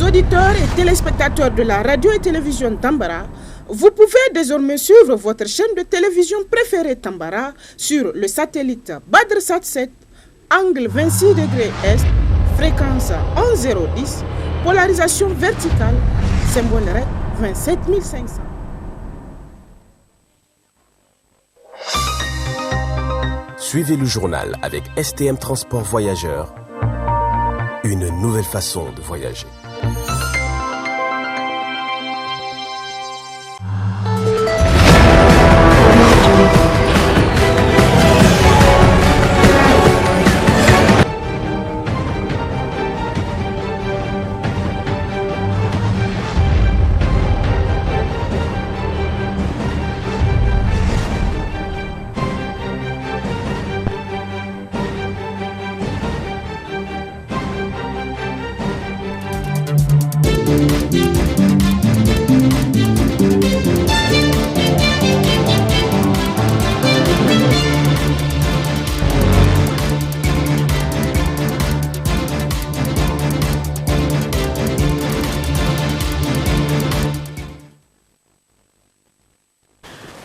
auditeurs et téléspectateurs de la radio et télévision Tambara, vous pouvez désormais suivre votre chaîne de télévision préférée Tambara sur le satellite BadrSat 7, angle 26 degrés Est, fréquence 11010, polarisation verticale, symbole REC 27500. Suivez le journal avec STM Transport Voyageurs, une nouvelle façon de voyager.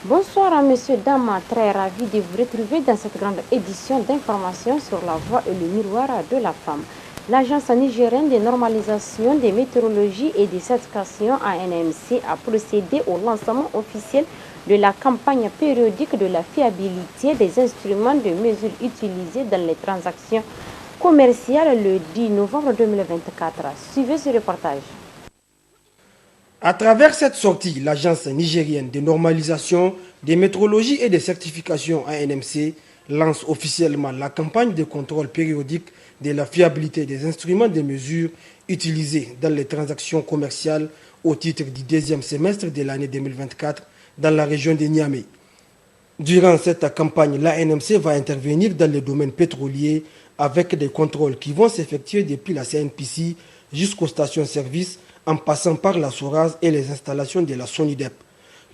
Bonsoir messieurs, dames, très ravi de vous retrouver dans cette grande édition d'information sur la voie et le miroir de la femme. L'agence nigérienne de normalisation des météorologies et des certifications ANMC a procédé au lancement officiel de la campagne périodique de la fiabilité des instruments de mesure utilisés dans les transactions commerciales le 10 novembre 2024. Suivez ce reportage. À travers cette sortie, l'agence nigérienne de normalisation des métrologies et des certifications ANMC lance officiellement la campagne de contrôle périodique de la fiabilité des instruments de mesure utilisés dans les transactions commerciales au titre du deuxième semestre de l'année 2024 dans la région de Niamey. Durant cette campagne, l'ANMC va intervenir dans le domaine pétrolier avec des contrôles qui vont s'effectuer depuis la CNPC jusqu'aux stations-service en passant par la SORAS et les installations de la SONIDEP.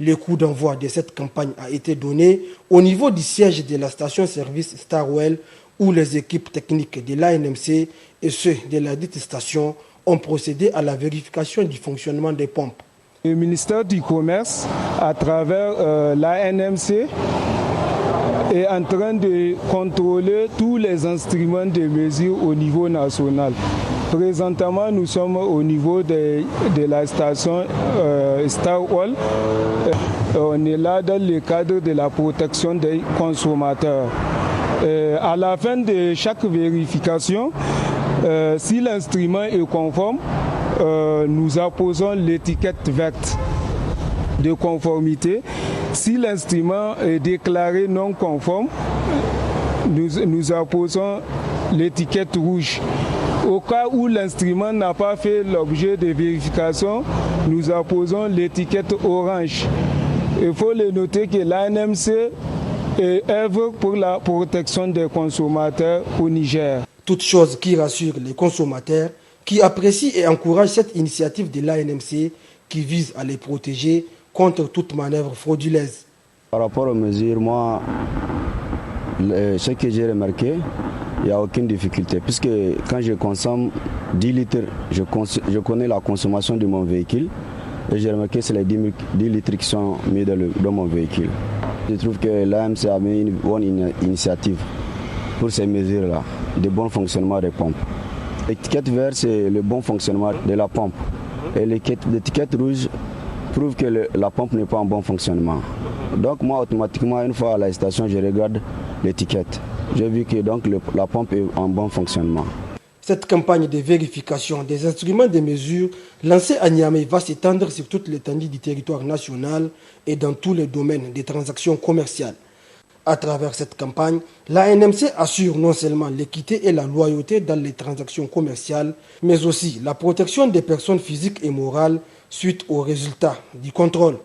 Le coup d'envoi de cette campagne a été donné au niveau du siège de la station-service Starwell où les équipes techniques de l'ANMC et ceux de la dite station ont procédé à la vérification du fonctionnement des pompes. Le ministère du Commerce, à travers l'ANMC, est en train de contrôler tous les instruments de mesure au niveau national. Présentement, nous sommes au niveau de la station Starwell. On est là dans le cadre de la protection des consommateurs. À la fin de chaque vérification, si l'instrument est conforme, nous apposons l'étiquette verte de conformité. Si l'instrument est déclaré non conforme, nous apposons l'étiquette rouge. Au cas où l'instrument n'a pas fait l'objet de vérification, nous apposons l'étiquette orange. Il faut le noter que l'ANMC œuvre pour la protection des consommateurs au Niger. Toute chose qui rassure les consommateurs, qui apprécient et encouragent cette initiative de l'ANMC qui vise à les protéger contre toute manœuvre frauduleuse. Par rapport aux mesures, moi, ce que j'ai remarqué, il n'y a aucune difficulté. Puisque quand je consomme 10 litres, je connais la consommation de mon véhicule. Et j'ai remarqué que c'est les 10 litres qui sont mis dans mon véhicule. Je trouve que l'AMC a mis une bonne initiative pour ces mesures-là, de bon fonctionnement des pompes. L'étiquette verte, c'est le bon fonctionnement de la pompe. Et l'étiquette rouge prouve que la pompe n'est pas en bon fonctionnement. Donc moi, automatiquement, une fois à la station, je regarde l'étiquette. J'ai vu que donc, la pompe est en bon fonctionnement. Cette campagne de vérification des instruments de mesure lancée à Niamey va s'étendre sur toute l'étendue du territoire national et dans tous les domaines des transactions commerciales. À travers cette campagne, l'ANMC assure non seulement l'équité et la loyauté dans les transactions commerciales, mais aussi la protection des personnes physiques et morales suite aux résultats du contrôle.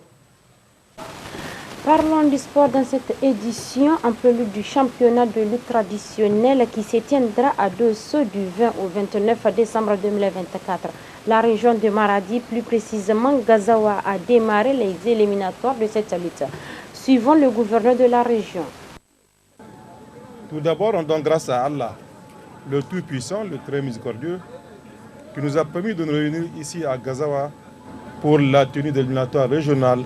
Parlons du sport dans cette édition, en prélude du championnat de lutte traditionnelle qui se tiendra à Dosso du 20 au 29 décembre 2024. La région de Maradi, plus précisément Gazawa, a démarré les éliminatoires de cette lutte. Suivons le gouverneur de la région. Tout d'abord, on donne grâce à Allah, le Tout-Puissant, le Très Miséricordieux, qui nous a permis de nous réunir ici à Gazawa pour la tenue de l'éliminatoire régional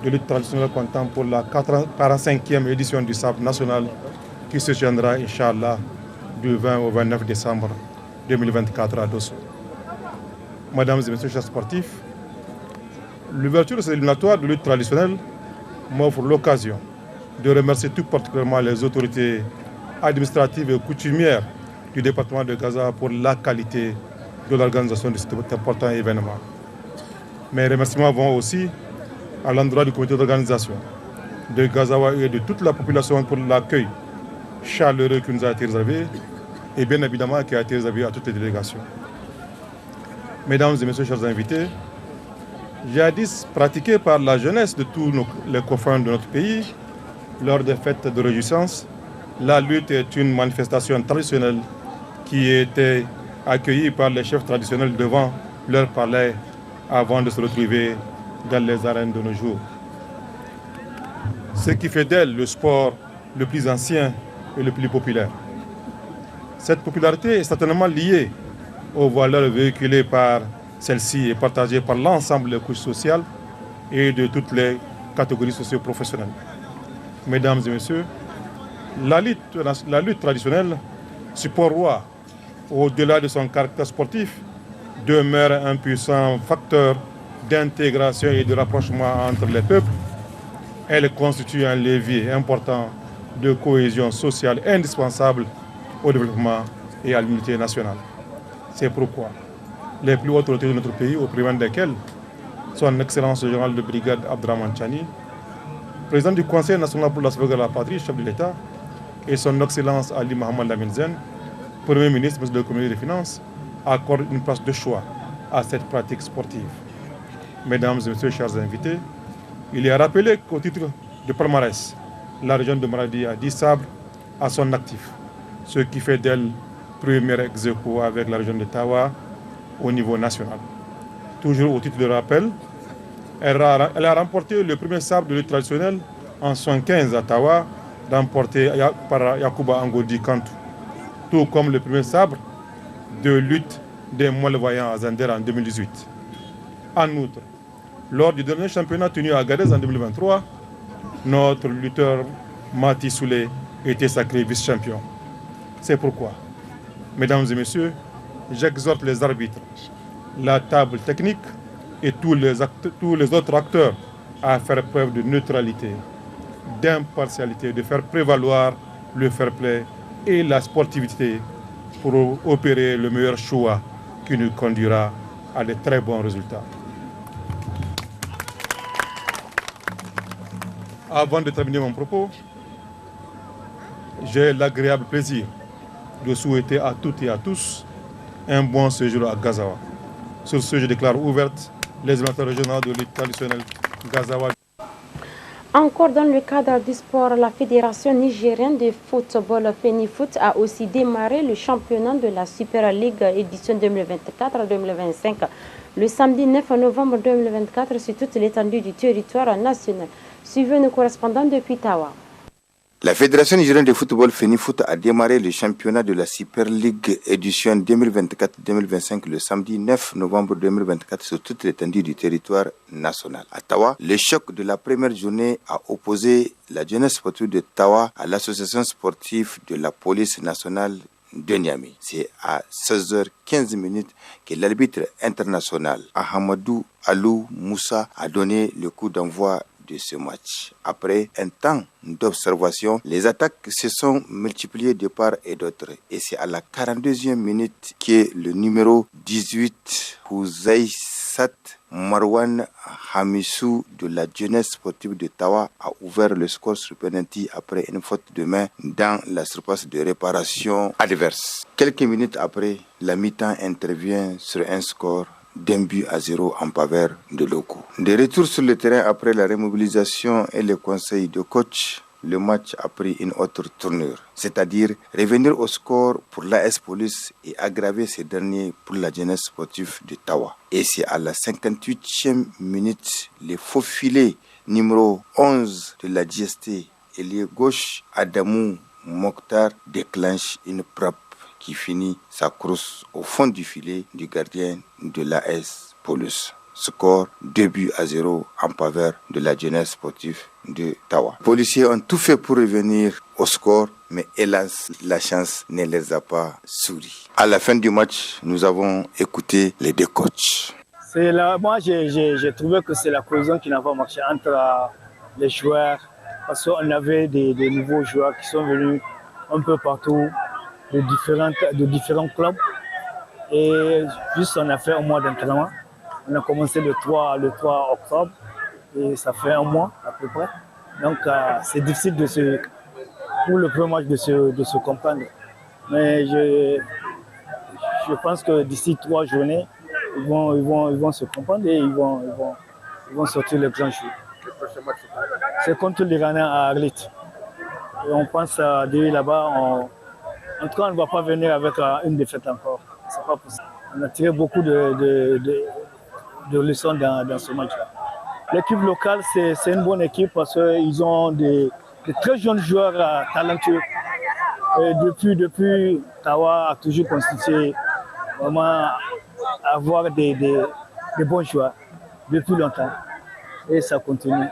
de lutte traditionnelle comptant pour la 45e édition du SAP national qui se tiendra, Inch'Allah, du 20 au 29 décembre 2024 à Dosso. Mesdames et messieurs chers sportifs, l'ouverture de cette éliminatoire de lutte traditionnelle m'offre l'occasion de remercier tout particulièrement les autorités administratives et coutumières du département de Gaza pour la qualité de l'organisation de cet important événement. Mes remerciements vont aussi à l'endroit du comité d'organisation de Gazawa et de toute la population pour l'accueil chaleureux qui nous a été réservé et bien évidemment qui a été réservé à toutes les délégations. Mesdames et messieurs chers invités, jadis pratiqué par la jeunesse de tous les confrères de notre pays, lors des fêtes de réjouissance, la lutte est une manifestation traditionnelle qui était accueillie par les chefs traditionnels devant leur palais avant de se retrouver dans les arènes de nos jours. Ce qui fait d'elle le sport le plus ancien et le plus populaire. Cette popularité est certainement liée aux valeurs véhiculées par celle-ci et partagées par l'ensemble des couches sociales et de toutes les catégories socio-professionnelles. Mesdames et messieurs, la lutte traditionnelle, support roi, au-delà de son caractère sportif, demeure un puissant facteur d'intégration et de rapprochement entre les peuples. Elle constitue un levier important de cohésion sociale indispensable au développement et à l'unité nationale. C'est pourquoi les plus hautes autorités de notre pays, au premier desquelles son Excellence le général de brigade Abdraman Chani, président du Conseil national pour la sauvegarde de la patrie, chef de l'État, et son Excellence Ali Mohamed Lamine Zen, Premier ministre, ministre de l'économie et des finances, accordent une place de choix à cette pratique sportive. Mesdames et messieurs, chers invités, il est à rappeler qu'au titre de palmarès, la région de Maradi a 10 sabres à son actif, ce qui fait d'elle première ex aequo avec la région de Tawa au niveau national. Toujours au titre de rappel, elle a remporté le premier sabre de lutte traditionnelle en 1975 à Tawa, remporté par Yakuba Angodi Kantou, tout comme le premier sabre de lutte des Molle-Voyants à Zander en 2018. En outre, lors du dernier championnat tenu à Agadez en 2023, notre lutteur Mati Souley était sacré vice-champion. C'est pourquoi, mesdames et messieurs, j'exhorte les arbitres, la table technique et tous les autres acteurs à faire preuve de neutralité, d'impartialité, de faire prévaloir le fair play et la sportivité pour opérer le meilleur choix qui nous conduira à de très bons résultats. Avant de terminer mon propos, j'ai l'agréable plaisir de souhaiter à toutes et à tous un bon séjour à Gazawa. Sur ce, je déclare ouvertes les événements régionaux de lutte traditionnelle Gazawa. Encore dans le cadre du sport, la Fédération nigérienne de football FENIFOOT a aussi démarré le championnat de la Super League édition 2024-2025 le samedi 9 novembre 2024 sur toute l'étendue du territoire national. Suivez nos correspondants depuis Tawa. La Fédération nigérienne de football FENIFOOT a démarré le championnat de la Super League édition 2024-2025 le samedi 9 novembre 2024 sur toute l'étendue du territoire national. À Tawa, le choc de la première journée a opposé la jeunesse sportive de Tawa à l'association sportive de la police nationale de Niamey. C'est à 16h15 que l'arbitre international Ahamadou Alou Moussa a donné le coup d'envoi de ce match. Après un temps d'observation, les attaques se sont multipliées de part et d'autre. Et c'est à la 42e minute que le numéro 18, Houzaïsat Marwan Hamissou de la jeunesse sportive de Tawa a ouvert le score sur penalty après une faute de main dans la surface de réparation adverse. Quelques minutes après, la mi-temps intervient sur un score d'1-0 en faveur de Loko. De retour sur le terrain après la remobilisation et le conseil de coach, le match a pris une autre tournure, c'est-à-dire revenir au score pour l'AS Police et aggraver ces derniers pour la jeunesse sportive de Tawa. Et c'est à la 58e minute, le faux filet numéro 11 de la GST, ailier gauche Adamou Mokhtar déclenche une frappe qui finit sa course au fond du filet du gardien de l'AS Police. Score 2-0 en faveur de la jeunesse sportive de Tawa. Les policiers ont tout fait pour revenir au score, mais hélas, la chance ne les a pas souri. À la fin du match, nous avons écouté les deux coachs. Moi, j'ai trouvé que c'est la cohésion qui n'a pas marché entre les joueurs, parce qu'on avait des nouveaux joueurs qui sont venus un peu partout, de différents clubs. Et juste, on a fait un mois d'entraînement. On a commencé le 3 octobre et ça fait un mois à peu près. Donc c'est difficile pour le premier match de se comprendre. Mais je pense que d'ici 3 journées, ils vont se comprendre et ils vont sortir le grand jeu. Le prochain match, c'est contre l'Iranien à Arlit. Et on pense d'aller là-bas. En tout cas, on ne va pas venir avec une défaite encore. C'est pas possible. On a tiré beaucoup de leçons dans ce match-là. L'équipe locale, c'est une bonne équipe parce qu'ils ont de très jeunes joueurs talentueux. Et depuis, Tawa a toujours constitué vraiment avoir des bons joueurs depuis longtemps. Et ça continue.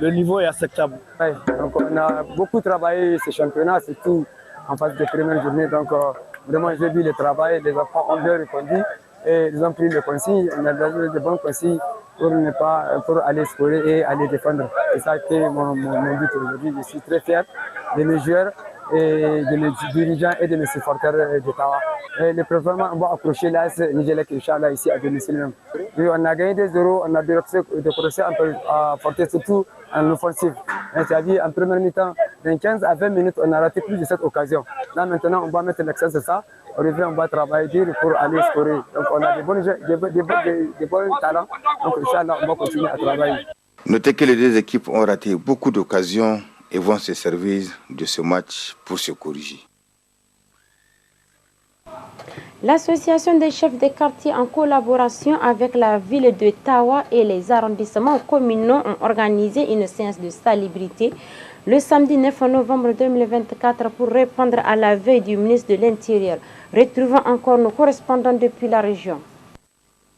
Le niveau est acceptable. Ouais, donc on a beaucoup travaillé ce championnat, surtout en phase de première journée. Donc vraiment, j'ai vu le travail, les enfants ont bien répondu. Et ils ont pris les consignes, on a donné de bonnes consignes pour aller scorer et aller défendre. Et ça a été mon but aujourd'hui. Je suis très fier de mes joueurs et de mes dirigeants et de mes supporters d'Ottawa. Les performances, on va approcher l'AS Nigelec, Inch'Allah, ici à domicile même. Oui, on a gagné 2-0, on a décroché un peu forté, surtout en offensive. C'est-à-dire en première mi-temps, dans 15 à 20 minutes, on a raté plus de cette occasion. Là maintenant, on va mettre l'accent sur ça. On revient, on va travailler dur pour aller scorer. Donc on a des bons talents. Donc Inch'Allah, on va continuer à travailler. Notez que les deux équipes ont raté beaucoup d'occasions et vont se servir de ce match pour se corriger. L'association des chefs des quartiers en collaboration avec la ville de Tawa et les arrondissements communaux ont organisé une séance de salubrité le samedi 9 novembre 2024 pour répondre à la veille du ministre de l'Intérieur. Retrouvons encore nos correspondants depuis la région.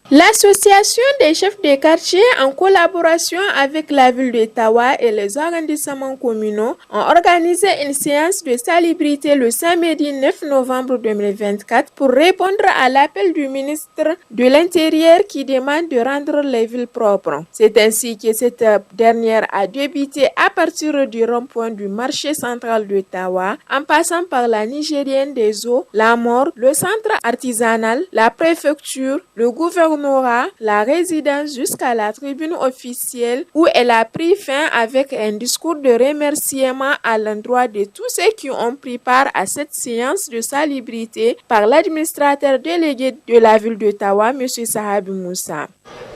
L'association des chefs de quartier, en collaboration avec la ville de Tawa et les arrondissements communaux, ont organisé une séance de salubrité le samedi 9 novembre 2024 pour répondre à l'appel du ministre de l'Intérieur qui demande de rendre les villes propres. C'est ainsi que cette dernière a débuté à partir du rond-point du marché central de Tawa, en passant par la Nigérienne des eaux, la Mort, le centre artisanal, la préfecture, le gouvernement, la résidence jusqu'à la tribune officielle où elle a pris fin avec un discours de remerciement à l'endroit de tous ceux qui ont pris part à cette séance de salubrité par l'administrateur délégué de la ville d'Ottawa, M. Sahabi Moussa.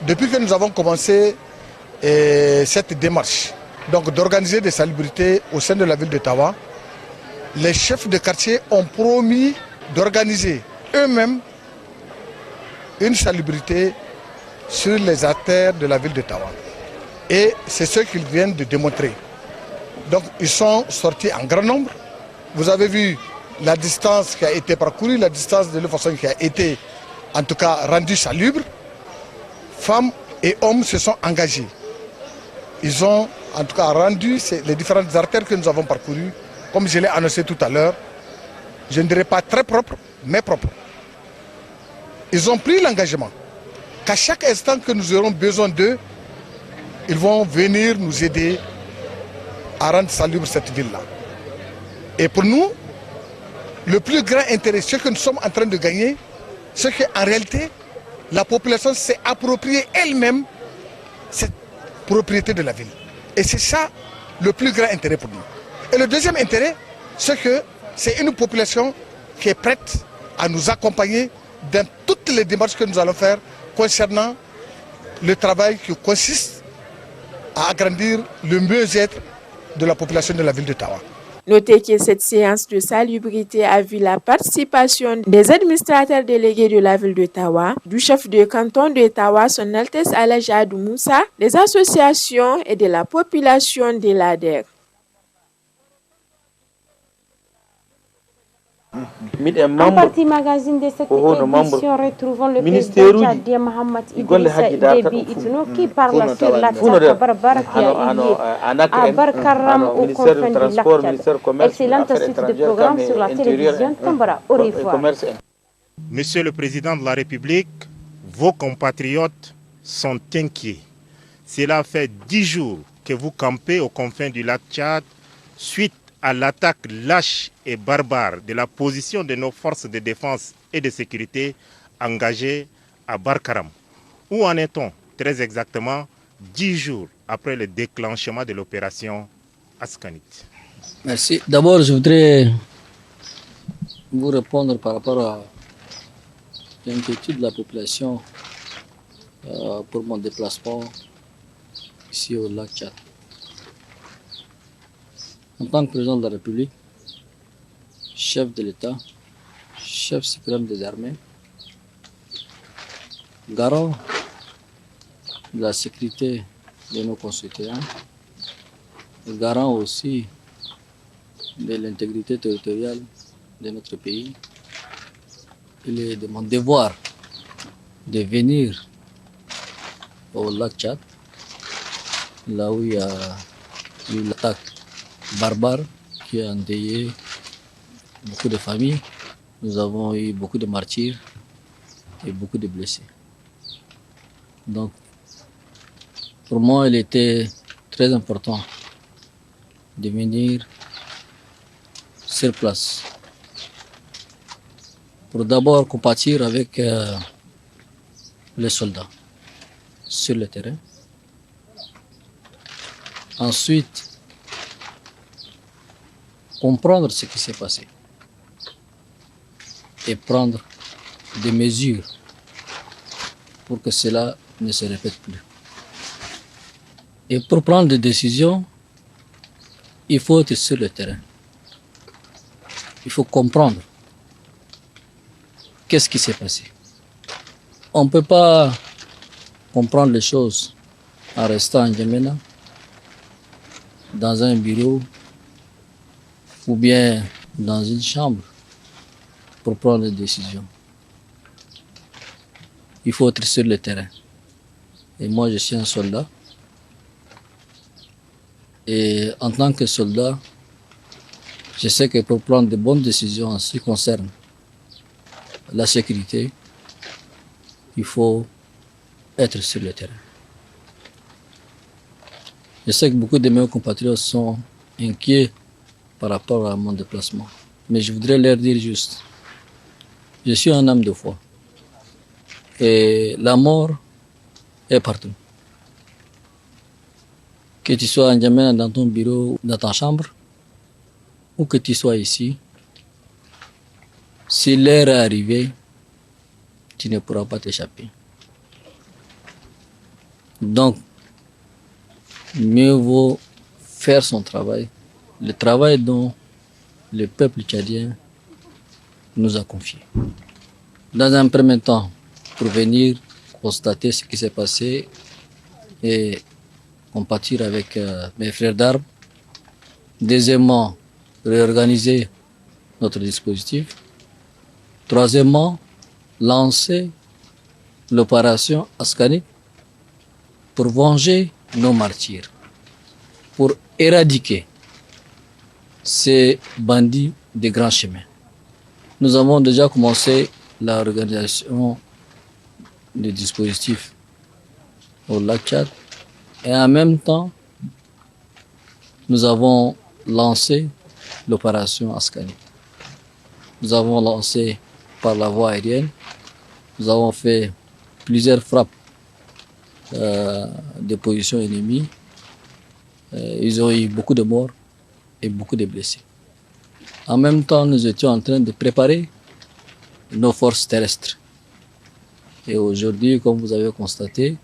Depuis que nous avons commencé cette démarche donc d'organiser des salubrités au sein de la ville d'Ottawa, les chefs de quartier ont promis d'organiser eux-mêmes une salubrité sur les artères de la ville d'Ottawa. Et c'est ce qu'ils viennent de démontrer. Donc ils sont sortis en grand nombre. Vous avez vu la distance qui a été parcourue, la distance de la façon qui a été en tout cas rendue salubre. Femmes et hommes se sont engagés. Ils ont en tout cas rendu les différentes artères que nous avons parcourues, comme je l'ai annoncé tout à l'heure, je ne dirais pas très propres, mais propres. Ils ont pris l'engagement qu'à chaque instant que nous aurons besoin d'eux, ils vont venir nous aider à rendre salubre cette ville-là. Et pour nous, le plus grand intérêt, ce que nous sommes en train de gagner, c'est qu'en réalité, la population s'est appropriée elle-même cette propriété de la ville. Et c'est ça le plus grand intérêt pour nous. Et le deuxième intérêt, c'est que c'est une population qui est prête à nous accompagner dans toutes les démarches que nous allons faire concernant le travail qui consiste à agrandir le mieux-être de la population de la ville d'Ottawa. Notez que cette séance de salubrité a vu la participation des administrateurs délégués de la ville d'Ottawa, du chef de canton d'Ottawa, son Altesse Alhaji Adou Moussa, des associations et de la population de l'ADER. En partie magazine de cette édition, retrouvons le président tchadien Mohamed Idrissa Déby Itno qui parle sur l'attaque barbare qui a eu lieu à Barkaram au confins du lac Tchad. Excellente suite de programme sur la télévision Tambara. Au revoir. Monsieur le Président de la République, vos compatriotes sont inquiets. Cela fait 10 jours que vous campez aux confins du lac Tchad suite à l'attaque lâche et barbare de la position de nos forces de défense et de sécurité engagées à Barkaram. Où en est-on très exactement 10 jours après le déclenchement de l'opération Askanit? Merci. D'abord, je voudrais vous répondre par rapport à l'inquiétude de la population pour mon déplacement ici au lac Tchad. En tant que président de la République, chef de l'État, chef suprême des armées, garant de la sécurité de nos concitoyens, garant aussi de l'intégrité territoriale de notre pays, il est de mon devoir de venir au lac Tchad, là où il y a eu l'attaque barbare qui a endeuillé beaucoup de familles. Nous avons eu beaucoup de martyrs et beaucoup de blessés. Donc, pour moi, il était très important de venir sur place pour d'abord compatir avec les soldats sur le terrain. Ensuite, comprendre ce qui s'est passé et prendre des mesures pour que cela ne se répète plus. Et pour prendre des décisions, il faut être sur le terrain. Il faut comprendre qu'est-ce qui s'est passé. On ne peut pas comprendre les choses en restant en Djamena, dans un bureau ou bien dans une chambre pour prendre des décisions. Il faut être sur le terrain. Et moi, je suis un soldat. Et en tant que soldat, je sais que pour prendre de bonnes décisions en ce qui concerne la sécurité, il faut être sur le terrain. Je sais que beaucoup de mes compatriotes sont inquiets par rapport à mon déplacement. Mais je voudrais leur dire juste, je suis un homme de foi. Et la mort est partout. Que tu sois en Djamena dans ton bureau, dans ta chambre, ou que tu sois ici, si l'heure est arrivée, tu ne pourras pas t'échapper. Donc, mieux vaut faire son travail, le travail dont le peuple tchadien nous a confié. Dans un premier temps, pour venir constater ce qui s'est passé et compatir avec mes frères d'armes. Deuxièmement, réorganiser notre dispositif. Troisièmement, lancer l'opération Askanit pour venger nos martyrs, pour éradiquer ces bandits des grands chemins. Nous avons déjà commencé l'organisation du dispositif au lac Tchad et en même temps, nous avons lancé l'opération Askanit. Nous avons lancé par la voie aérienne, nous avons fait plusieurs frappes des positions ennemies. Ils ont eu beaucoup de morts et beaucoup de blessés. En même temps, nous étions en train de préparer nos forces terrestres. Et aujourd'hui, comme vous avez constaté,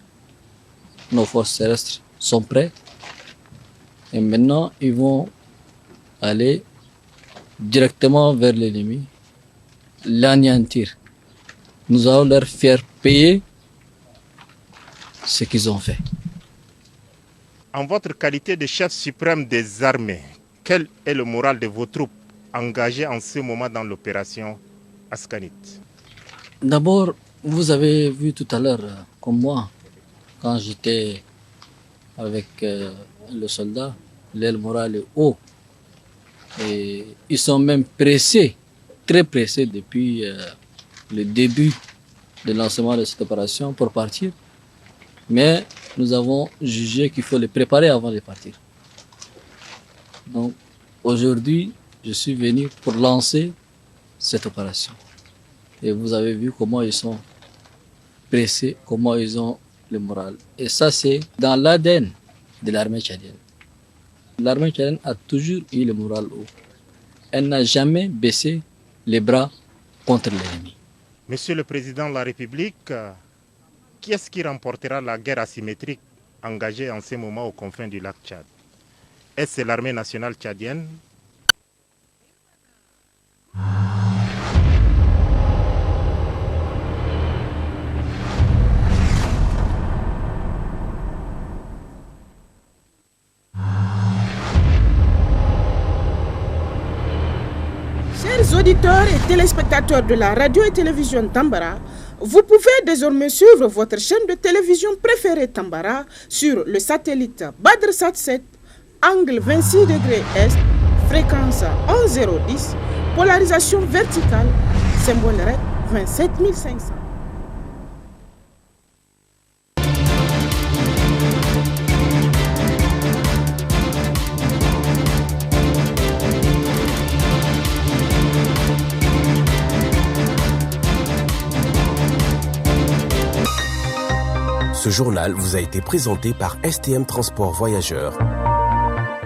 nos forces terrestres sont prêtes. Et maintenant, ils vont aller directement vers l'ennemi, l'anéantir. Nous allons leur faire payer ce qu'ils ont fait. En votre qualité de chef suprême des armées, quel est le moral de vos troupes engagés en ce moment dans l'opération Ascanit? D'abord, vous avez vu tout à l'heure, comme moi, quand j'étais avec le soldat, l'aile morale est haut. Et ils sont même pressés, très pressés depuis le début du lancement de cette opération pour partir. Mais nous avons jugé qu'il faut les préparer avant de partir. Donc aujourd'hui, je suis venu pour lancer cette opération. Et vous avez vu comment ils sont pressés, comment ils ont le moral. Et ça, c'est dans l'ADN de l'armée tchadienne. L'armée tchadienne a toujours eu le moral haut. Elle n'a jamais baissé les bras contre l'ennemi. Monsieur le Président de la République, qui est-ce qui remportera la guerre asymétrique engagée en ce moment aux confins du lac Tchad? Est-ce l'armée nationale tchadienne? Chers auditeurs et téléspectateurs de la radio et télévision Tambara, vous pouvez désormais suivre votre chaîne de télévision préférée Tambara sur le satellite BadrSat 7, angle 26 degrés Est, fréquence 11010, polarisation verticale, symbole REC 27500. Ce journal vous a été présenté par STM Transport Voyageurs,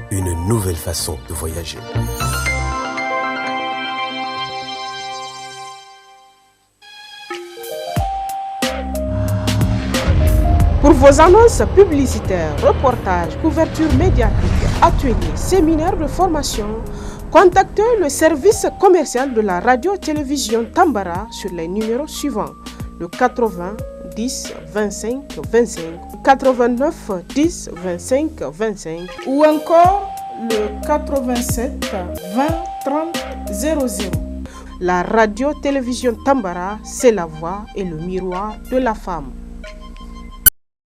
une nouvelle façon de voyager. Pour vos annonces publicitaires, reportages, couvertures médiatiques, ateliers, séminaires de formation, contactez le service commercial de la radio-télévision Tambara sur les numéros suivants: le 80 10 25 25, 89 10 25 25 ou encore le 87 20 30 00. La radio-télévision Tambara, c'est la voix et le miroir de la femme.